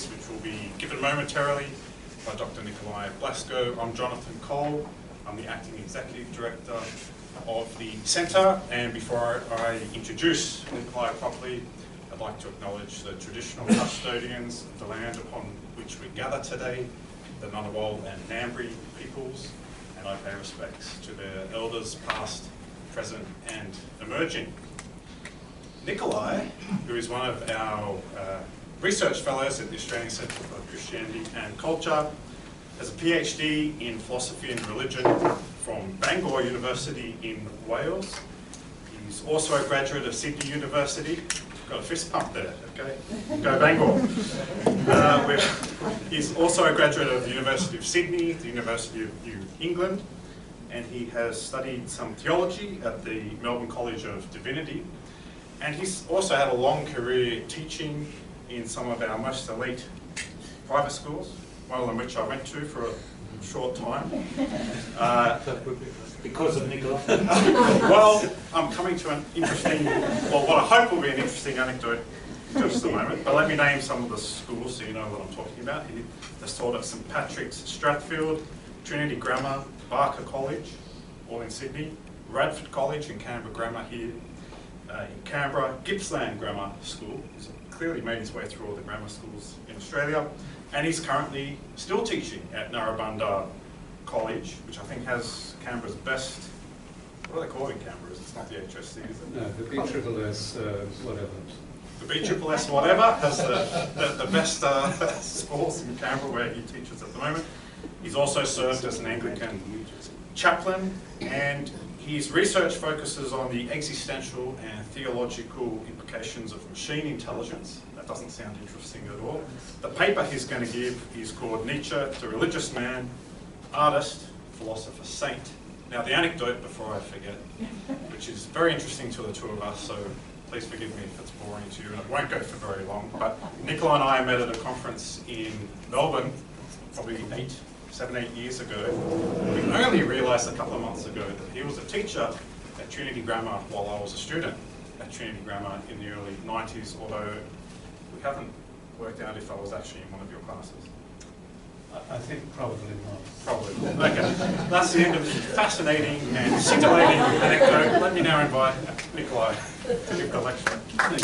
which will be given momentarily by Dr Nikolai Blaskow. I'm Jonathan Cole. I'm the Acting Executive Director of the Centre, and before I introduce Nikolai properly, I'd like to acknowledge the traditional custodians of the land upon which we gather today, the Ngunnawal and Ngambri peoples, and I pay respects to their elders past, present and emerging. Nikolai, who is one of our research fellows at the Australian Centre for Christianity and Culture, has a PhD in philosophy and religion from Bangor University in Wales. He's also a graduate of Sydney University. Got a fist pump there, okay? Go Bangor. He's also a graduate of the University of Sydney, the University of New England, and he has studied some theology at the Melbourne College of Divinity. And he's also had a long career teaching in some of our most elite private schools, one of them which I went to for a short time. Because of Nikolai? Well, I'm coming to an interesting, well, what I hope will be an interesting anecdote in just a moment, but let me name some of the schools so you know what I'm talking about. He has taught at St Patrick's, Strathfield, Trinity Grammar, Barker College, all in Sydney, Radford College and Canberra Grammar here in Canberra, Gippsland Grammar School. He's clearly made his way through all the grammar schools in Australia, and he's currently still teaching at Narrabundah College, which I think has Canberra's best, what do they call it in Canberra? It's not the HSC, is it? No, the BSSS whatever. The BSSS whatever has the best schools in Canberra where he teaches at the moment. He's also served as an Anglican chaplain, and his research focuses on the existential and theological implications of machine intelligence. That doesn't sound interesting at all. The paper he's going to give is called Nietzsche, the Religious Man, Artist, Philosopher, Saint. Now the anecdote before I forget, which is very interesting to the two of us, so please forgive me if it's boring to you, and it won't go for very long, but Nikolai and I met at a conference in Melbourne, probably 7-8 years ago. We only realised a couple of months ago that he was a teacher at Trinity Grammar while I was a student at Trinity Grammar in the early 90s, although we haven't worked out if I was actually in one of your classes. I think probably not. Probably. Okay. That's the end of the fascinating and scintillating anecdote. Let me now invite Nikolai to give the lecture. Thank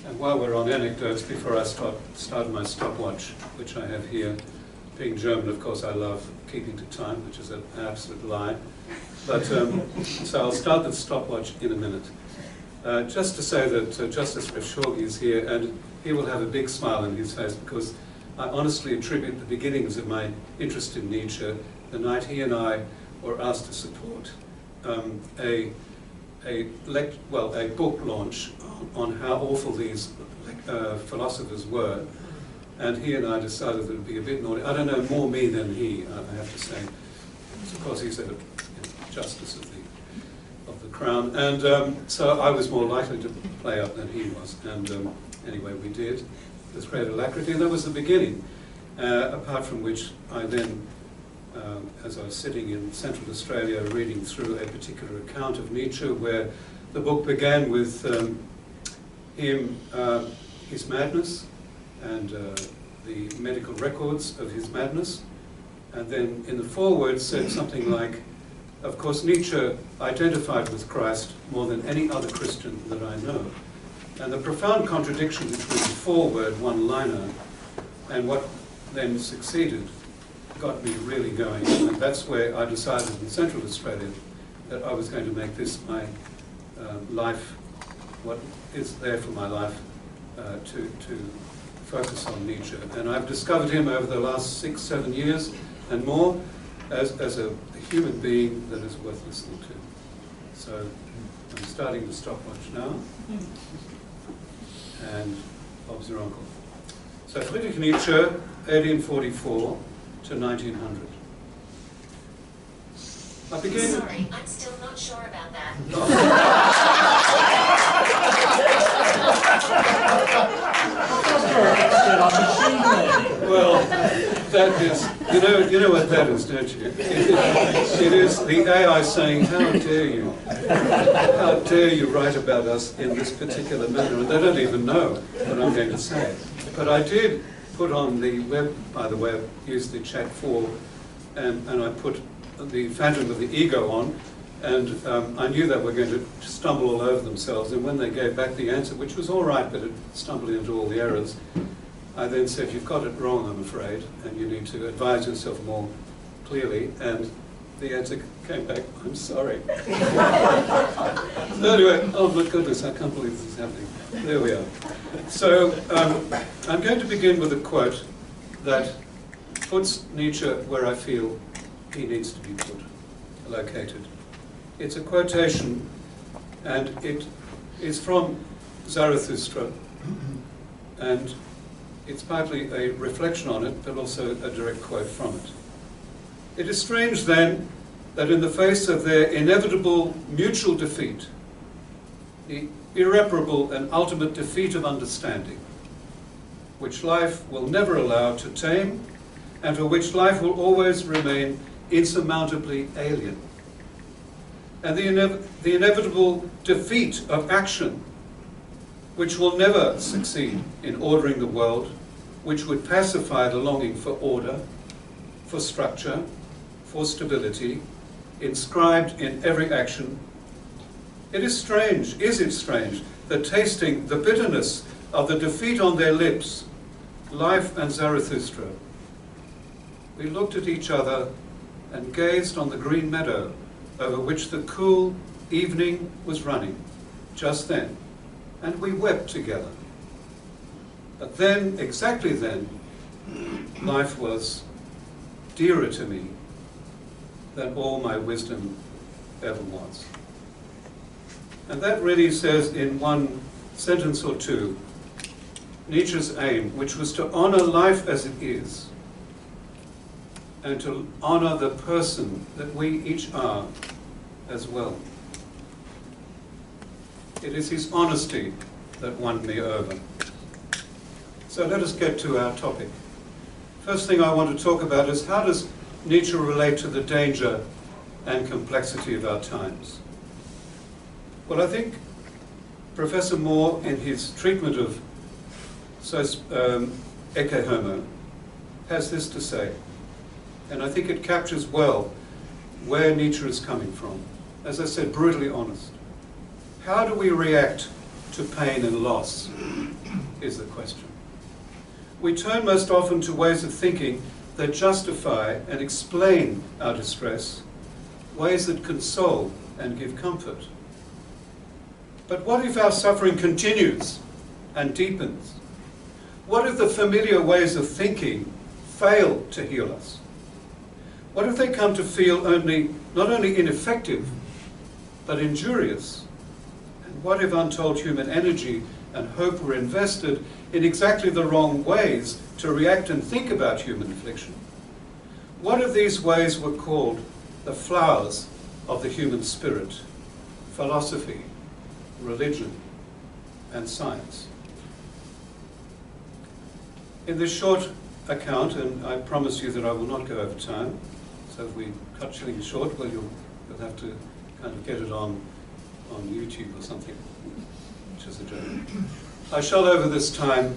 you. And while we're on anecdotes, before I start my stopwatch, which I have here, being German, of course, I love keeping to time, which is an absolute lie. But so I'll start the stopwatch in a minute. Just to say that Justice Reshorgi is here, and he will have a big smile on his face because I honestly attribute the beginnings of my interest in Nietzsche the night he and I were asked to support a book launch on how awful these philosophers were, and he and I decided that it would be a bit naughty. I don't know, more me than he, I have to say. Of course, he's a justice of the Crown, and so I was more likely to play up than he was, and anyway we did with great alacrity, and that was the beginning, apart from which I then, as I was sitting in Central Australia reading through a particular account of Nietzsche, where the book began with his madness and the medical records of his madness, and then in the foreword said something like, of course, Nietzsche identified with Christ more than any other Christian that I know. And the profound contradiction between the foreword one-liner and what then succeeded got me really going. And that's where I decided in Central Australia that I was going to make this my life, what is there for my life, to focus on Nietzsche. And I've discovered him over the last 6-7 years and more as a human being that is worth listening to. So I'm starting the stopwatch now. And Bob's your uncle. So Friedrich Nietzsche, 1844 to 1900. I begin... Sorry, I'm still not sure about that. Well, That is, you know what that is, don't you? It is the AI saying, how dare you write about us in this particular manner? And they don't even know what I'm going to say. But I did put on the web, by the way, I used the chat 4, and I put the Phantom of the Ego on, and I knew they were going to stumble all over themselves, and when they gave back the answer, which was all right, but it stumbled into all the errors, I then said, you've got it wrong, I'm afraid, and you need to advise yourself more clearly, and the answer came back, I'm sorry. So anyway, oh my goodness, I can't believe this is happening. There we are. So I'm going to begin with a quote that puts Nietzsche where I feel he needs to be put, located. It's a quotation, and it is from Zarathustra, and it's partly a reflection on it, but also a direct quote from it. It is strange, then, that in the face of their inevitable mutual defeat, the irreparable and ultimate defeat of understanding, which life will never allow to tame, and for which life will always remain insurmountably alien, and the inevitable defeat of action, which will never succeed in ordering the world, which would pacify the longing for order, for structure, for stability, inscribed in every action. It is strange, is it strange, that tasting the bitterness of the defeat on their lips, life and Zarathustra, we looked at each other and gazed on the green meadow over which the cool evening was running just then, and we wept together. But then, exactly then, life was dearer to me than all my wisdom ever was. And that really says in one sentence or two Nietzsche's aim, which was to honor life as it is, and to honor the person that we each are as well. It is his honesty that won me over. So let us get to our topic. First thing I want to talk about is, how does Nietzsche relate to the danger and complexity of our times? Well, I think Professor Moore, in his treatment of Ecce Homo, has this to say, and I think it captures well where Nietzsche is coming from. As I said, brutally honest. How do we react to pain and loss is the question. We turn most often to ways of thinking that justify and explain our distress, ways that console and give comfort. But what if our suffering continues and deepens? What if the familiar ways of thinking fail to heal us? What if they come to feel not only ineffective, but injurious? And what if untold human energy and hope were invested in exactly the wrong ways to react and think about human affliction? What if these ways were called the flowers of the human spirit: philosophy, religion, and science? In this short account, and I promise you that I will not go over time, so if we cut things short, well, you'll have to kind of get it on YouTube or something, which is a joke. I shall, over this time,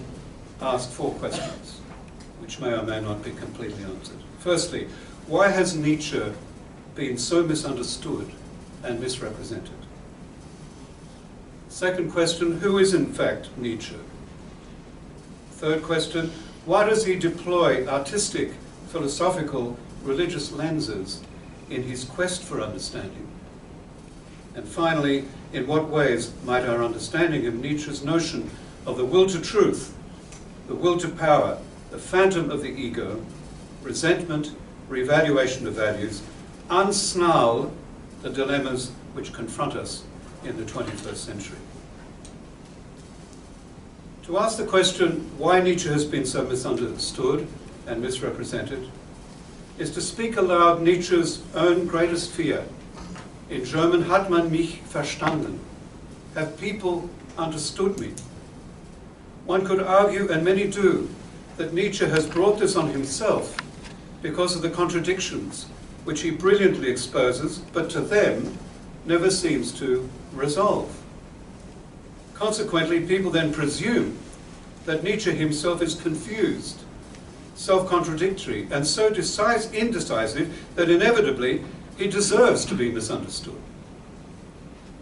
ask 4 questions, which may or may not be completely answered. Firstly, why has Nietzsche been so misunderstood and misrepresented? Second question, who is in fact Nietzsche? Third question, why does he deploy artistic, philosophical, religious lenses in his quest for understanding? And finally, in what ways might our understanding of Nietzsche's notion of the will to truth, the will to power, the phantom of the ego, resentment, reevaluation of values, unsnarl the dilemmas which confront us in the 21st century? To ask the question why Nietzsche has been so misunderstood and misrepresented is to speak aloud Nietzsche's own greatest fear. In German, hat man mich verstanden? Have people understood me? One could argue, and many do, that Nietzsche has brought this on himself because of the contradictions which he brilliantly exposes, but to them never seems to resolve. Consequently, people then presume that Nietzsche himself is confused, self-contradictory, and so indecisive that inevitably he deserves to be misunderstood.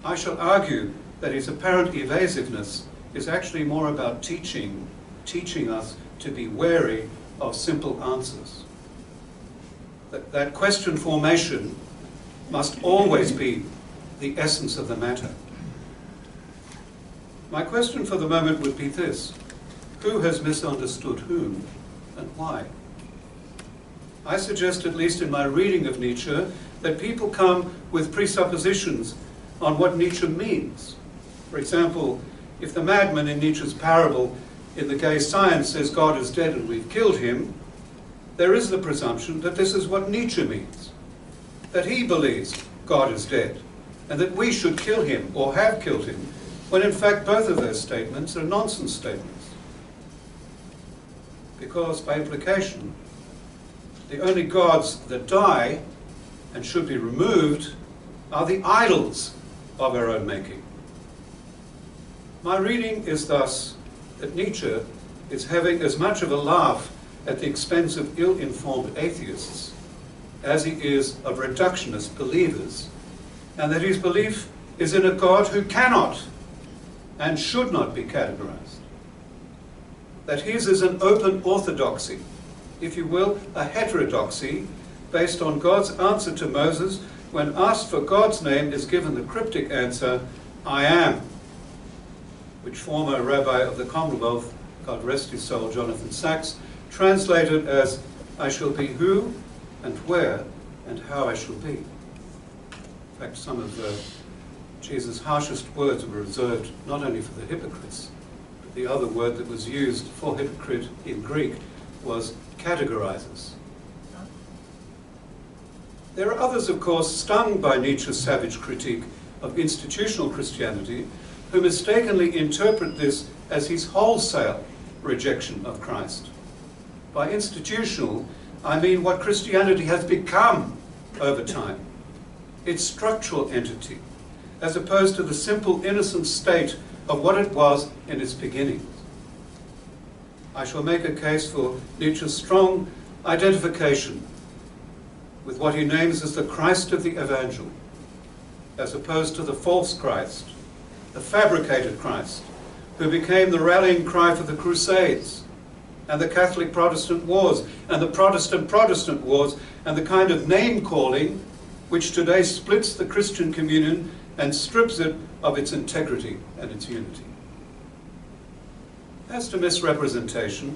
I shall argue that his apparent evasiveness is actually more about teaching us to be wary of simple answers. That question formation must always be the essence of the matter. My question for the moment would be this: who has misunderstood whom and why? I suggest, at least in my reading of Nietzsche, that people come with presuppositions on what Nietzsche means. For example, if the madman in Nietzsche's parable in the gay science says God is dead and we've killed him, there is the presumption that this is what Nietzsche means, that he believes God is dead and that we should kill him or have killed him, when in fact both of those statements are nonsense statements. Because by implication, the only gods that die and should be removed are the idols of our own making. My reading is thus that Nietzsche is having as much of a laugh at the expense of ill-informed atheists as he is of reductionist believers, and that his belief is in a God who cannot and should not be categorized. That his is an open orthodoxy, if you will, a heterodoxy, based on God's answer to Moses when asked for God's name is given the cryptic answer, I am, which former rabbi of the Commonwealth, God rest his soul, Jonathan Sacks, translated as, I shall be who and where and how I shall be. In fact, some of Jesus' harshest words were reserved not only for the hypocrites, but the other word that was used for hypocrite in Greek was categorizers. There are others, of course, stung by Nietzsche's savage critique of institutional Christianity, who mistakenly interpret this as his wholesale rejection of Christ. By institutional, I mean what Christianity has become over time, its structural entity, as opposed to the simple, innocent state of what it was in its beginnings. I shall make a case for Nietzsche's strong identification with what he names as the Christ of the Evangel, as opposed to the false Christ, the fabricated Christ, who became the rallying cry for the Crusades and the Catholic-Protestant wars and the Protestant-Protestant wars and the kind of name-calling which today splits the Christian communion and strips it of its integrity and its unity. As to misrepresentation,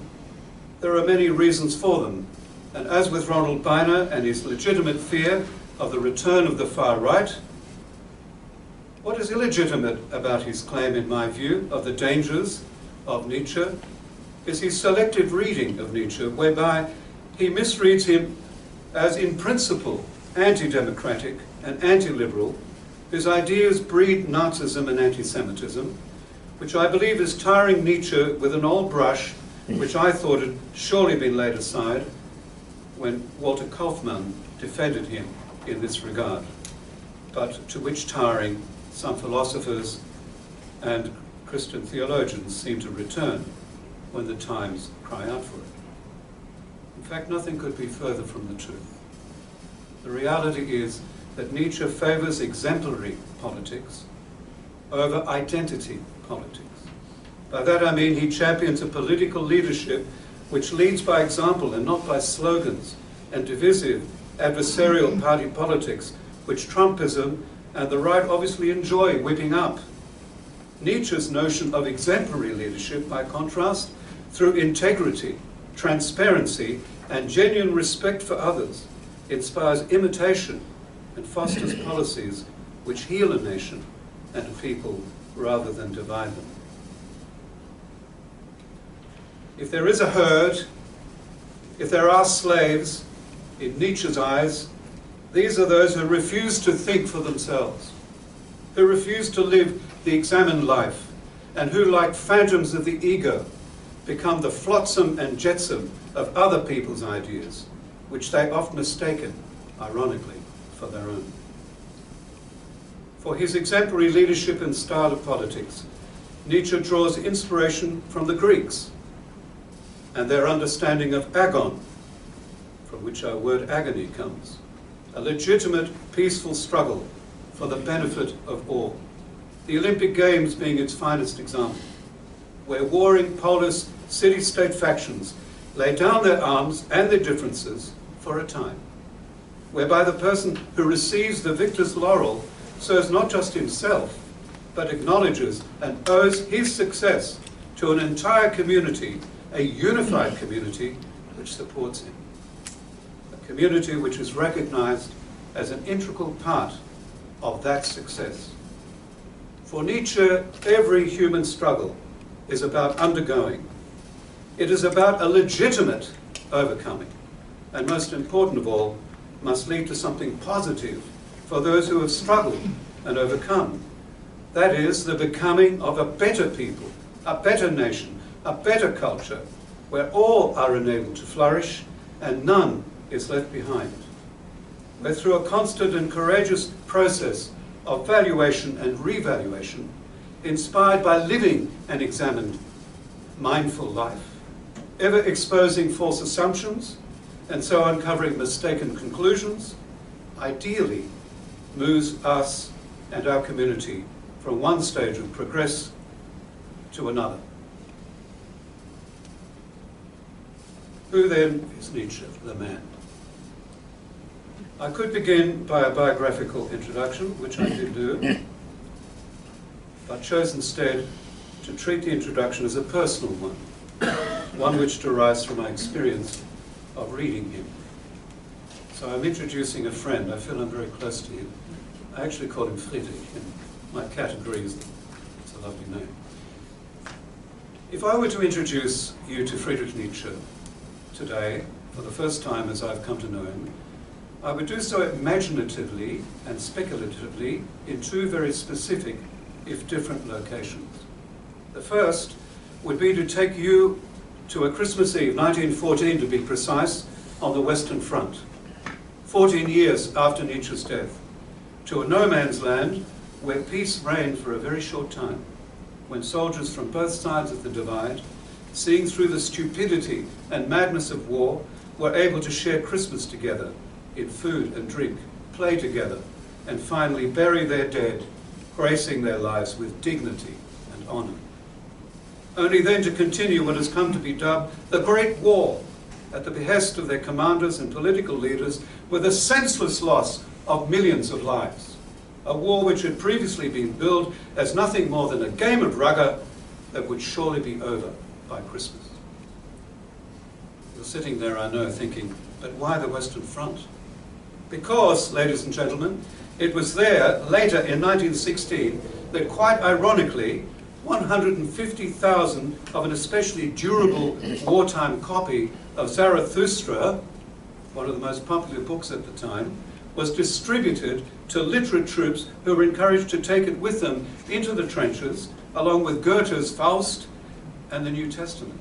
there are many reasons for them, and as with Ronald Beiner and his legitimate fear of the return of the far right, what is illegitimate about his claim, in my view, of the dangers of Nietzsche is his selective reading of Nietzsche, whereby he misreads him as in principle anti-democratic and anti-liberal, whose ideas breed Nazism and anti-Semitism, which I believe is tiring Nietzsche with an old brush, which I thought had surely been laid aside when Walter Kaufmann defended him in this regard, but to which tiring some philosophers and Christian theologians seem to return when the times cry out for it. In fact, nothing could be further from the truth. The reality is that Nietzsche favors exemplary politics over identity politics. By that I mean he champions a political leadership which leads by example and not by slogans and divisive adversarial party politics, which Trumpism and the right obviously enjoy whipping up. Nietzsche's notion of exemplary leadership, by contrast, through integrity, transparency, and genuine respect for others, inspires imitation and fosters policies which heal a nation and a people rather than divide them. If there is a herd, if there are slaves, in Nietzsche's eyes, these are those who refuse to think for themselves, who refuse to live the examined life, and who, like phantoms of the ego, become the flotsam and jetsam of other people's ideas, which they often mistaken, ironically, for their own. For his exemplary leadership and style of politics, Nietzsche draws inspiration from the Greeks and their understanding of agon, from which our word agony comes, a legitimate, peaceful struggle for the benefit of all. The Olympic Games being its finest example, where warring polis city-state factions lay down their arms and their differences for a time, whereby the person who receives the victor's laurel serves not just himself, but acknowledges and owes his success to an entire community, a unified community which supports him. A community which is recognized as an integral part of that success. For Nietzsche, every human struggle is about undergoing. It is about a legitimate overcoming, and most important of all, must lead to something positive for those who have struggled and overcome. That is, the becoming of a better people, a better nation, a better culture, where all are enabled to flourish and none is left behind. Where through a constant and courageous process of valuation and revaluation, inspired by living an examined, mindful life, ever exposing false assumptions and so uncovering mistaken conclusions, ideally moves us and our community from one stage of progress to another. Who then is Nietzsche, the man? I could begin by a biographical introduction, which I did do, but chose instead to treat the introduction as a personal one which derives from my experience of reading him. So I'm introducing a friend. I feel I'm very close to him. I actually call him Friedrich in my categories. It's a lovely name. If I were to introduce you to Friedrich Nietzsche today, for the first time as I've come to know him, I would do so imaginatively and speculatively in two very specific, if different, locations. The first would be to take you to a Christmas Eve, 1914 to be precise, on the Western Front, 14 years after Nietzsche's death, to a no man's land where peace reigned for a very short time, when soldiers from both sides of the divide, seeing through the stupidity and madness of war, were able to share Christmas together in food and drink, play together, and finally bury their dead, gracing their lives with dignity and honor. Only then to continue what has come to be dubbed the Great War, at the behest of their commanders and political leaders, with a senseless loss of millions of lives. A war which had previously been billed as nothing more than a game of rugger that would surely be over by Christmas. You're sitting there, I know, thinking, but why the Western Front? Because, ladies and gentlemen, it was there, later in 1916, that quite ironically, 150,000 of an especially durable wartime copy of Zarathustra, one of the most popular books at the time, was distributed to literate troops who were encouraged to take it with them into the trenches, along with Goethe's Faust and the New Testament.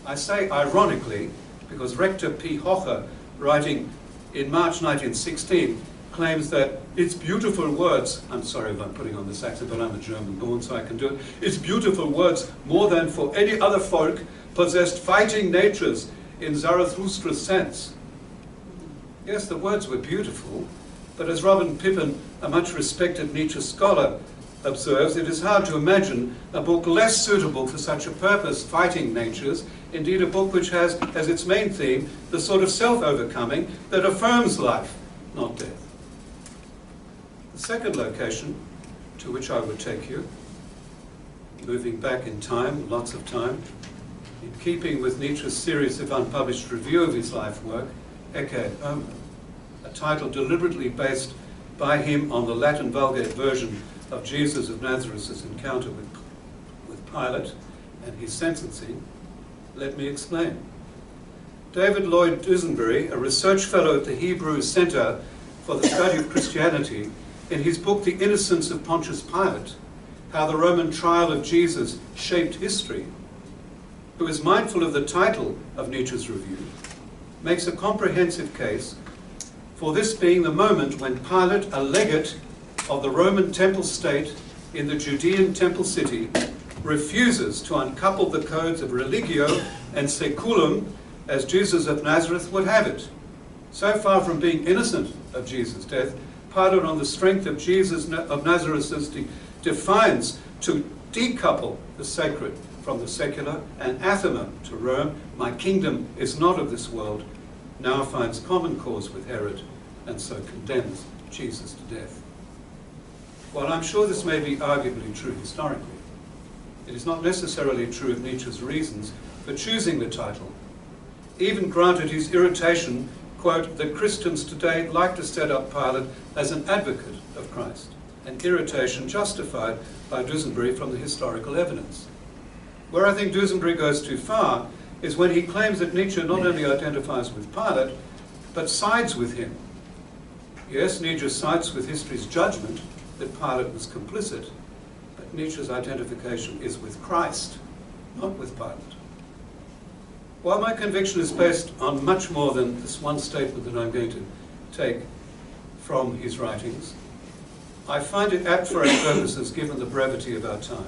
I say ironically because Rector P. Hocher, writing in March 1916, claims that its beautiful words, I'm sorry if I'm putting on this accent, but I'm a German born, so I can do it. Its beautiful words, more than for any other folk, possessed fighting natures in Zarathustra's sense. Yes, the words were beautiful, but as Robin Pippin, a much respected Nietzsche scholar, observes, it is hard to imagine a book less suitable for such a purpose, fighting natures, indeed a book which has as its main theme the sort of self-overcoming that affirms life, not death. The second location to which I would take you, moving back in time, lots of time, in keeping with Nietzsche's series of unpublished review of his life work, Ecce Homo, a title deliberately based by him on the Latin Vulgate version of Jesus of Nazareth's encounter with Pilate and his sentencing. Let me explain. David Lloyd Dusenberry, a research fellow at the Hebrew Center for the Study of Christianity, in his book The Innocence of Pontius Pilate, How the Roman Trial of Jesus Shaped History, who is mindful of the title of Nietzsche's review, makes a comprehensive case for this being the moment when Pilate, a legate of the Roman temple state in the Judean temple city, refuses to uncouple the codes of religio and seculum as Jesus of Nazareth would have it. So far from being innocent of Jesus' death, Pilate, on the strength of Jesus of Nazareth's defiance to decouple the sacred from the secular and anathema to Rome, my kingdom is not of this world, now finds common cause with Herod and so condemns Jesus to death. While I'm sure this may be arguably true historically, it is not necessarily true of Nietzsche's reasons for choosing the title, even granted his irritation, quote, that Christians today like to set up Pilate as an advocate of Christ, an irritation justified by Duesenberry from the historical evidence. Where I think Duesenberry goes too far is when he claims that Nietzsche not only identifies with Pilate, but sides with him. Yes, Nietzsche sides with history's judgment that Pilate was complicit, but Nietzsche's identification is with Christ, not with Pilate. While my conviction is based on much more than this one statement that I'm going to take from his writings, I find it apt for our purposes given the brevity of our time.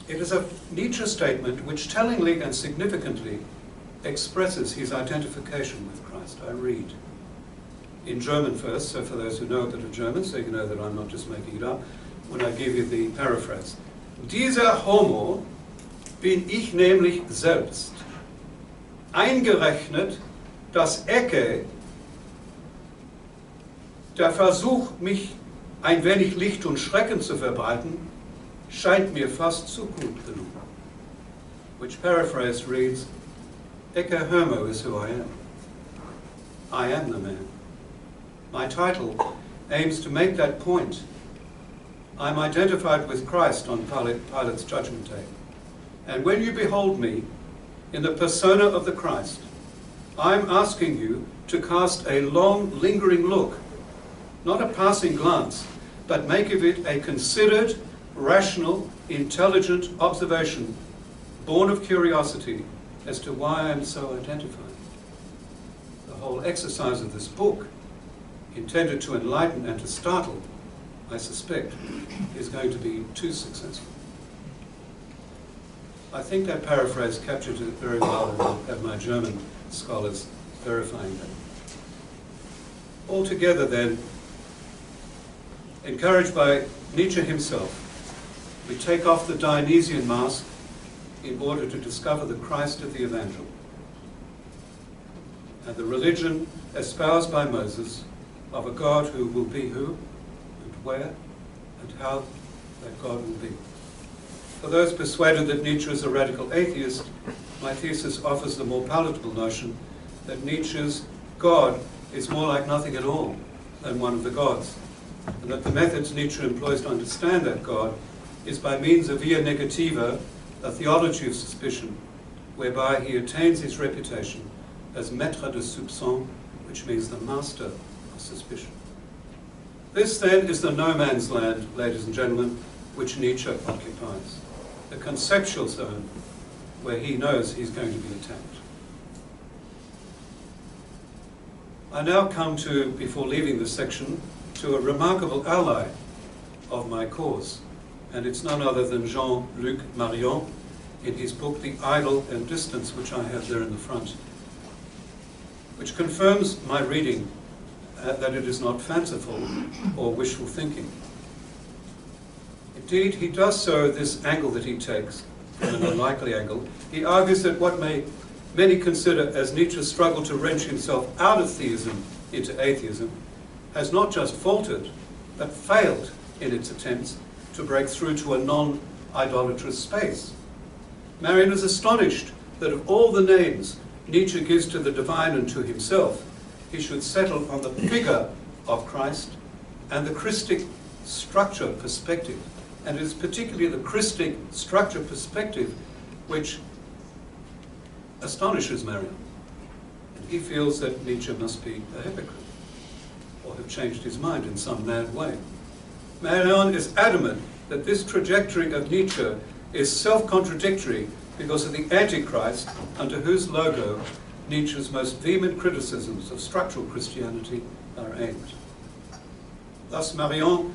It is a Nietzsche statement which tellingly and significantly expresses his identification with Christ. I read in German first, so for those who know a bit of German, so you know that I'm not just making it up, when I give you the paraphrase. Dieser Homo bin ich nämlich selbst, eingerechnet das Ecke, der Versuch, mich ein wenig Licht und Schrecken zu verbreiten, scheint mir fast zu gut genug. Which paraphrase reads, Ecce homo is who I am. I am the man. My title aims to make that point. I'm identified with Christ on Pilate's judgment day. And when you behold me in the persona of the Christ, I'm asking you to cast a long, lingering look, not a passing glance, but make of it a considered, rational, intelligent observation, born of curiosity as to why I'm so identified. The whole exercise of this book, intended to enlighten and to startle, I suspect, is going to be too successful. I think that paraphrase captured it very well, and I'll have my German scholars verifying that. Altogether then, encouraged by Nietzsche himself, we take off the Dionysian mask in order to discover the Christ of the Evangel and the religion espoused by Moses of a God who will be who and where and how that God will be. For those persuaded that Nietzsche is a radical atheist, my thesis offers the more palatable notion that Nietzsche's God is more like nothing at all than one of the gods, and that the methods Nietzsche employs to understand that God is by means of via negativa, a theology of suspicion, whereby he attains his reputation as maître de soupçon, which means the master of suspicion. This then is the no man's land, ladies and gentlemen, which Nietzsche occupies, the conceptual zone where he knows he's going to be attacked. I now come to, before leaving this section, to a remarkable ally of my cause, and it's none other than Jean-Luc Marion in his book The Idol and Distance, which I have there in the front, which confirms my reading that it is not fanciful or wishful thinking. Indeed, he does so, this angle that he takes, from an unlikely angle. He argues that what many consider as Nietzsche's struggle to wrench himself out of theism into atheism has not just faltered, but failed in its attempts to break through to a non-idolatrous space. Marion is astonished that of all the names Nietzsche gives to the divine and to himself, he should settle on the figure of Christ and the Christic structure perspective. And it is particularly the Christic structure perspective which astonishes Marion. And he feels that Nietzsche must be a hypocrite or have changed his mind in some mad way. Marion is adamant that this trajectory of Nietzsche is self-contradictory because of the Antichrist under whose logo Nietzsche's most vehement criticisms of structural Christianity are aimed. Thus, Marion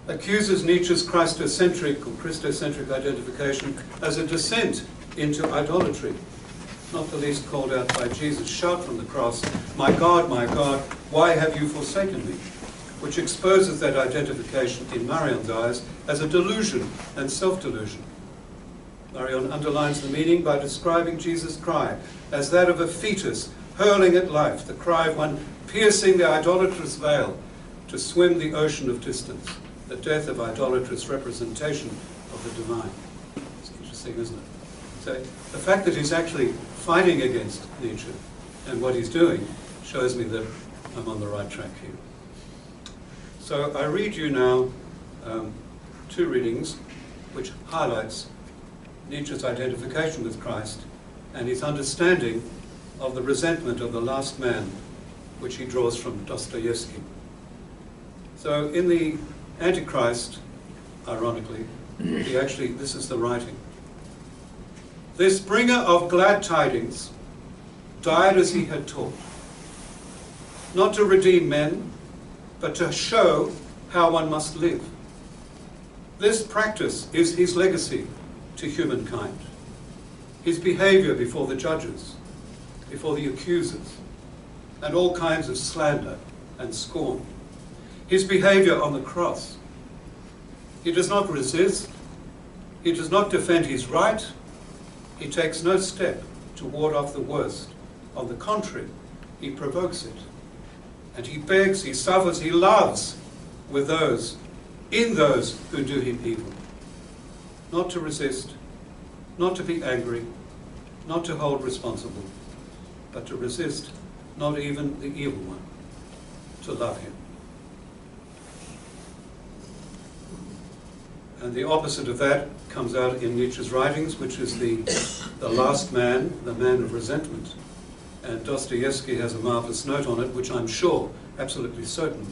accuses Nietzsche's Christocentric or Christocentric identification as a descent into idolatry, not the least called out by Jesus' shout from the cross, my God, why have you forsaken me?" which exposes that identification in Marion's eyes as a delusion and self-delusion. Marion underlines the meaning by describing Jesus' cry as that of a fetus hurling at life, the cry of one piercing the idolatrous veil to swim the ocean of distance, the death of idolatrous representation of the divine. It's interesting, isn't it? So the fact that he's actually fighting against Nietzsche and what he's doing shows me that I'm on the right track here. So I read you now two readings which highlights Nietzsche's identification with Christ and his understanding of the resentment of the last man, which he draws from Dostoevsky. So in the Antichrist, ironically, this is the writing. "This bringer of glad tidings died as he had taught, not to redeem men, but to show how one must live. This practice is his legacy to humankind, his behavior before the judges, before the accusers, and all kinds of slander and scorn. His behavior on the cross. He does not resist, he does not defend his right, he takes no step to ward off the worst. On the contrary, he provokes it. And he begs, he suffers, he loves with those, in those who do him evil. Not to resist, not to be angry, not to hold responsible, but to resist not even the evil one, to love him." And the opposite of that comes out in Nietzsche's writings, which is the last man, the man of resentment. And Dostoevsky has a marvelous note on it, which I'm sure, absolutely certain,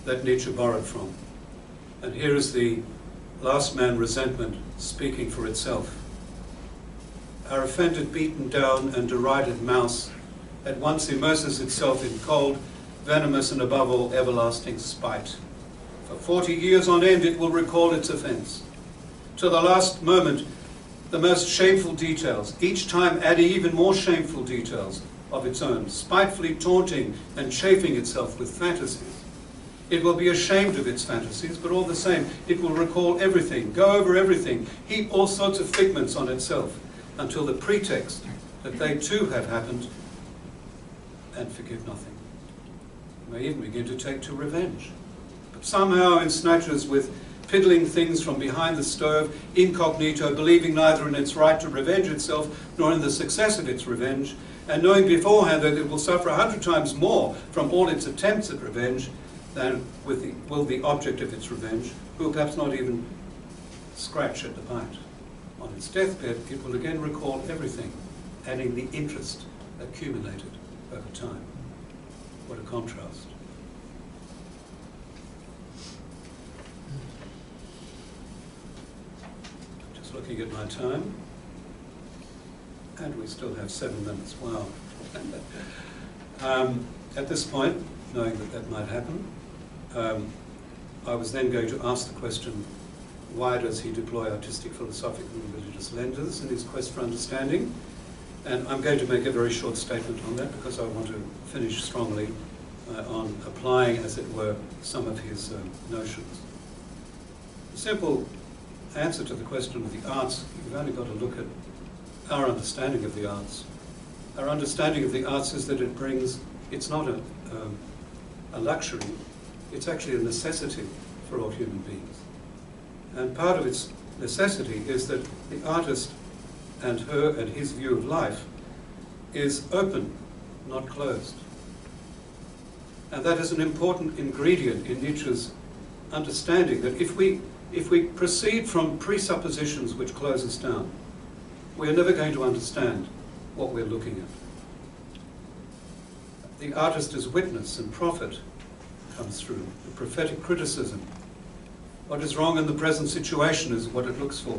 that Nietzsche borrowed from. And here is the last man resentment speaking for itself. "Our offended, beaten down and derided mouse at once immerses itself in cold, venomous and above all everlasting spite. For 40 years on end it will recall its offence. To the last moment, the most shameful details, each time adding even more shameful details of its own, spitefully taunting and chafing itself with fantasies. It will be ashamed of its fantasies, but all the same, it will recall everything, go over everything, heap all sorts of figments on itself, until the pretext that they too have happened, and forgive nothing. It may even begin to take to revenge. But somehow in snatches with piddling things from behind the stove, incognito, believing neither in its right to revenge itself, nor in the success of its revenge, and knowing beforehand that it will suffer 100 times more from all its attempts at revenge than will the object of its revenge, who will perhaps not even scratch at the bite. On its deathbed, it will again recall everything, adding the interest accumulated over time. What a contrast. Just looking at my time, and we still have 7 minutes. Wow. At this point, knowing that that might happen, I was then going to ask the question, why does he deploy artistic, philosophical and religious lenses in his quest for understanding? And I'm going to make a very short statement on that because I want to finish strongly on applying, as it were, some of his notions. The simple answer to the question of the arts, you've only got to look at our understanding of the arts. Our understanding of the arts is that it brings, it's not a luxury, it's actually a necessity for all human beings. And part of its necessity is that the artist and her and his view of life is open, not closed. And that is an important ingredient in Nietzsche's understanding, that if we proceed from presuppositions which close us down, we are never going to understand what we're looking at. The artist as witness and prophet comes through, the prophetic criticism. What is wrong in the present situation is what it looks for,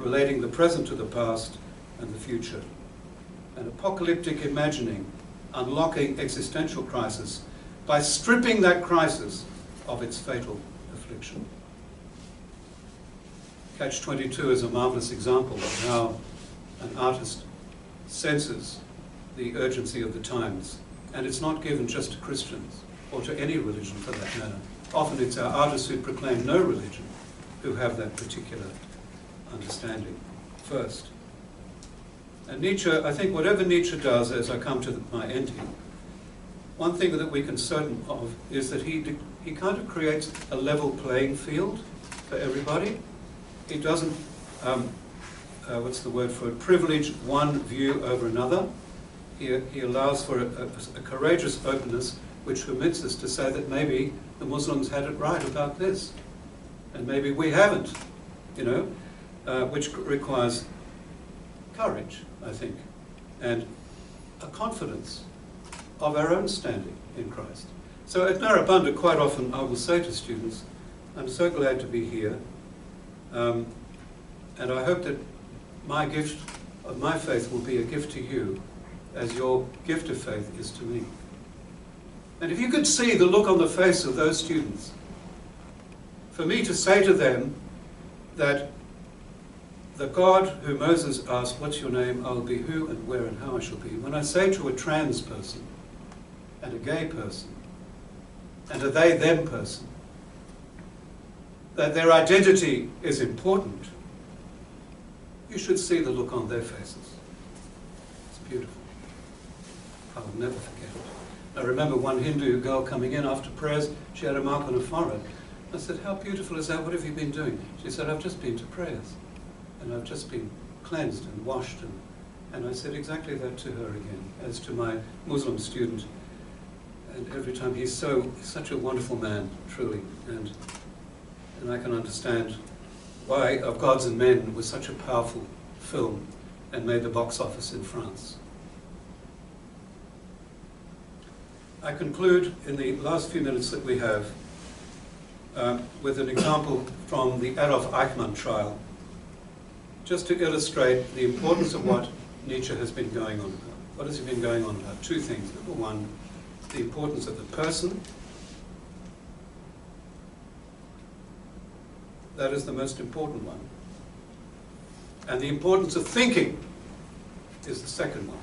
relating the present to the past and the future. An apocalyptic imagining, unlocking existential crisis by stripping that crisis of its fatal affliction. Catch-22 is a marvelous example of how an artist senses the urgency of the times. And it's not given just to Christians, or to any religion for that matter. Often it's our artists who proclaim no religion who have that particular understanding first. And Nietzsche, I think whatever Nietzsche does, as I come to my end here, one thing that we can certain of is that he kind of creates a level playing field for everybody. He doesn't, what's the word for it, privilege one view over another. He allows for a courageous openness which permits us to say that maybe the Muslims had it right about this, and maybe we haven't, you know, which requires courage, I think, and a confidence of our own standing in Christ. So at Narrabundah, quite often I will say to students, I'm so glad to be here, and I hope that my gift of my faith will be a gift to you as your gift of faith is to me. And if you could see the look on the face of those students, for me to say to them that the God who Moses asked, what's your name? I'll be who and where and how I shall be. When I say to a trans person and a gay person and a they-them person that their identity is important, you should see the look on their faces. It's beautiful. I will never forget it. I remember one Hindu girl coming in after prayers. She had a mark on her forehead. I said, how beautiful is that? What have you been doing? She said, I've just been to prayers. And I've just been cleansed and washed. And I said exactly that to her again, as to my Muslim student. And every time, he's such a wonderful man, truly. And I can understand why Of Gods and Men was such a powerful film and made the box office in France. I conclude in the last few minutes that we have with an example from the Adolf Eichmann trial, just to illustrate the importance of what Nietzsche has been going on about. What has he been going on about? Two things. Number one, the importance of the person. That is the most important one. And the importance of thinking is the second one.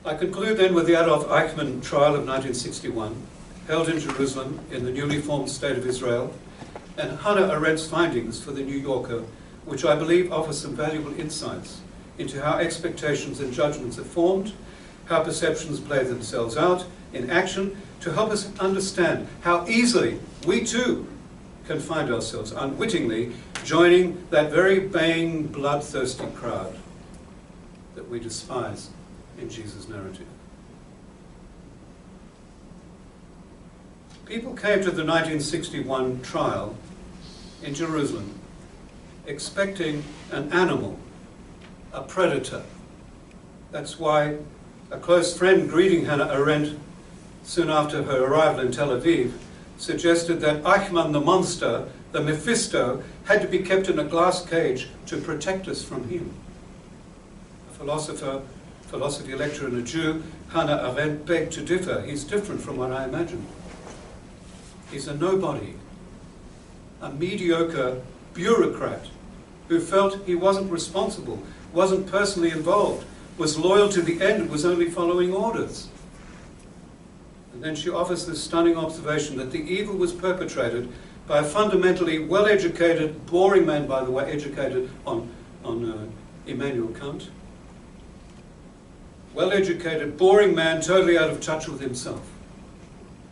I conclude then with the Adolf Eichmann trial of 1961, held in Jerusalem in the newly formed State of Israel, and Hannah Arendt's findings for the New Yorker, which I believe offer some valuable insights into how expectations and judgments are formed, how perceptions play themselves out in action, to help us understand how easily we too can find ourselves unwittingly joining that very baying, bloodthirsty crowd that we despise in Jesus' narrative. People came to the 1961 trial in Jerusalem expecting an animal, a predator. That's why a close friend greeting Hannah Arendt soon after her arrival in Tel Aviv suggested that Eichmann the monster, the Mephisto, had to be kept in a glass cage to protect us from him. A philosopher, philosophy lecturer and a Jew, Hannah Arendt begged to differ. He's different from what I imagined. He's a nobody, a mediocre bureaucrat who felt he wasn't responsible, wasn't personally involved, was loyal to the end, was only following orders. And then she offers this stunning observation that the evil was perpetrated by a fundamentally well-educated, boring man, by the way, educated on Immanuel Kant. Well-educated, boring man, totally out of touch with himself.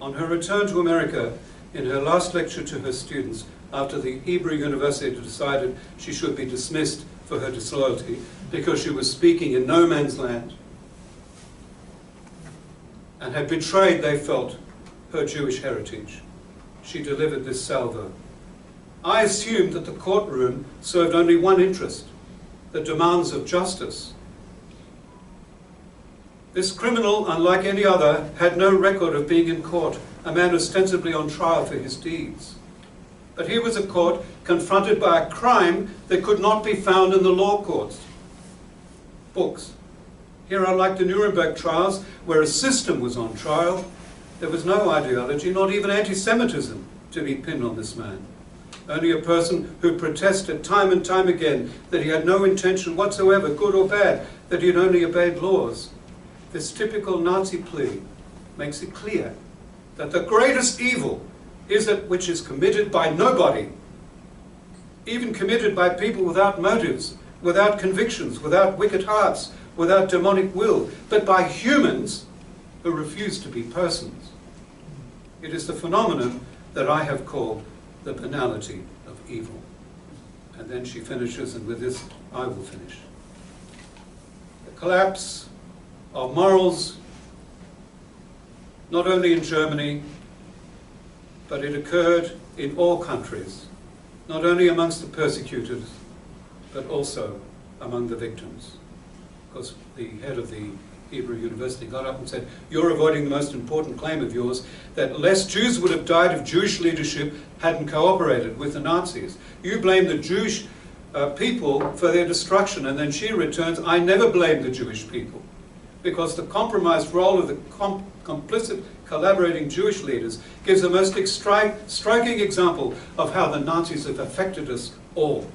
On her return to America, in her last lecture to her students, after the Hebrew University decided she should be dismissed for her disloyalty because she was speaking in no man's land and had betrayed, they felt, her Jewish heritage, she delivered this salvo. I assumed that the courtroom served only one interest, the demands of justice. This criminal, unlike any other, had no record of being in court, a man ostensibly on trial for his deeds. But here was a court confronted by a crime that could not be found in the law courts. Books. Here, unlike the Nuremberg trials, where a system was on trial, there was no ideology, not even anti-Semitism, to be pinned on this man. Only a person who protested time and time again that he had no intention whatsoever, good or bad, that he had only obeyed laws. This typical Nazi plea makes it clear that the greatest evil is that which is committed by nobody, even committed by people without motives, without convictions, without wicked hearts, without demonic will, but by humans who refuse to be persons. It is the phenomenon that I have called the banality of evil. And then she finishes, and with this I will finish. The collapse of morals, not only in Germany, but it occurred in all countries, not only amongst the persecuted, but also among the victims. Because the head of the Hebrew University got up and said, "You're avoiding the most important claim of yours, that less Jews would have died if Jewish leadership hadn't cooperated with the Nazis. You blame the Jewish people for their destruction." And then she returns, "I never blame the Jewish people, because the compromised role of the complicit collaborating Jewish leaders gives the most striking example of how the Nazis have affected us all."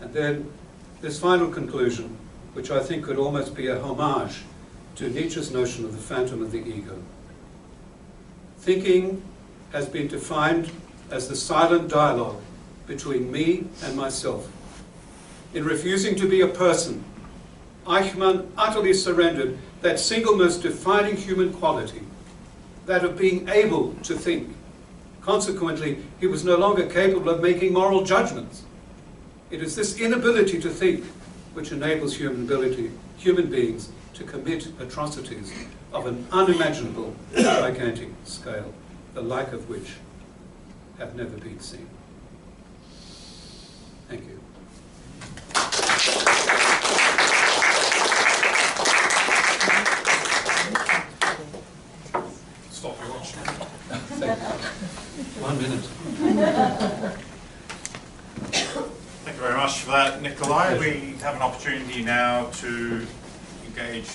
And then this final conclusion, which I think could almost be a homage to Nietzsche's notion of the phantom of the ego. Thinking has been defined as the silent dialogue between me and myself. In refusing to be a person, Eichmann utterly surrendered that single most defining human quality, that of being able to think. Consequently, he was no longer capable of making moral judgments. It is this inability to think which enables human beings to commit atrocities of an unimaginable, gigantic scale, the like of which have never been seen. Thank you. Stop your watch. Thank you. 1 minute. Thank you very much for that, Nikolai. We have an opportunity now to engage